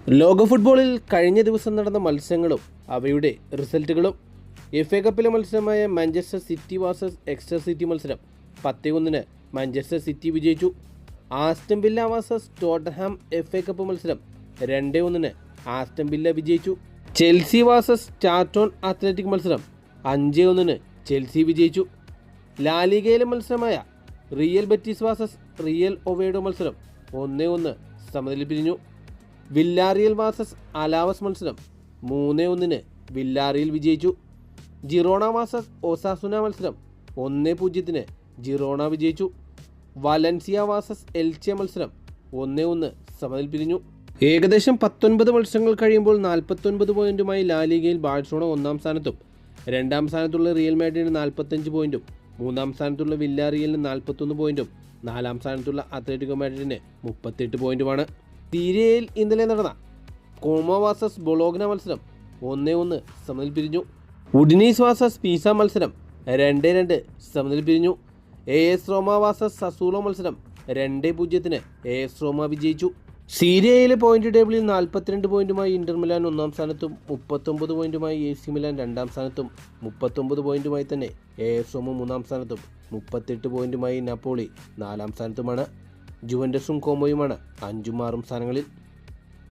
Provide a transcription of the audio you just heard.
ലോക ഫുട്ബോളിൽ കഴിഞ്ഞ ദിവസം നടന്ന മത്സരങ്ങളും അവയുടെ റിസൾട്ടുകളും. FA കപ്പിലെ മത്സരമായ Manchester City versus Exeter City മത്സരം 10-1 മാഞ്ചസ്റ്റർ സിറ്റി വിജയിച്ചു. Aston Villa versus Tottenham FA cup മത്സരം 2-1 ആസ്റ്റൺ വില്ല വിജയിച്ചു. ചെൽസി വേഴ്സസ് ചാർട്ടോൺ അത്ലറ്റിക് മത്സരം 5-1 ചെൽസി വിജയിച്ചു. ലാലിഗയിലെ മത്സരമായ Real Betis versus Real Oviedo മത്സരം 1-1 സമനില പിരിഞ്ഞു. വില്ലാറിയൽ വേഴ്സസ് അലാവസ് മത്സരം 3-1 വില്ലാറിയൽ വിജയിച്ചു. ജിറോണ വേഴ്സസ് ഒസാസുന മത്സരം 1-0 ജിറോണ വിജയിച്ചു. വലൻസിയ വേഴ്സസ് എൽച്ചെ മത്സരം 1-1 സമനില പിരിഞ്ഞു. ഏകദേശം 19 മത്സരങ്ങൾ കഴിയുമ്പോൾ 49 പോയിന്റുമായി ലാലിഗയിൽ ബാഴ്സലോണ ഒന്നാം സ്ഥാനത്തും, രണ്ടാം സ്ഥാനത്തുള്ള റിയൽ മാഡ്രിഡിന് 45 പോയിന്റും, മൂന്നാം സ്ഥാനത്തുള്ള വില്ലാറിയലിന് 41 പോയിന്റും, നാലാം സ്ഥാനത്തുള്ള അത്ലറ്റിക്കോ മാഡ്രിഡിന് 38 പോയിന്റുമാണ്. സീരിയയിൽ ഇന്നലെ നടന്ന കോമോ വേഴ്സസ് ബൊളോഗ്ന മത്സരം 1-1 സമനില പിരിഞ്ഞു. ഉഡിനീസ് വേഴ്സസ് പീസ മത്സരം 2-2 സമനില പിരിഞ്ഞു. AS റോമ വേഴ്സസ് സസൂളോ മത്സരം 2-0 AS റോമ വിജയിച്ചു. സീരിയയിലെ പോയിന്റ് ടേബിളിൽ 42 പോയിന്റുമായി ഇന്റർ മിലാൻ ഒന്നാം സ്ഥാനത്തും, 39 പോയിന്റുമായി AC മിലാൻ രണ്ടാം സ്ഥാനത്തും, 39 പോയിന്റുമായി തന്നെ AS റോമ മൂന്നാം സ്ഥാനത്തും, 38 പോയിന്റുമായി നാപ്പോളി നാലാം സ്ഥാനത്തുമാണ്. ജുവന്റസും കോമോയുമാണ് 5ഉം 6ഉം സ്ഥാനങ്ങളിൽ.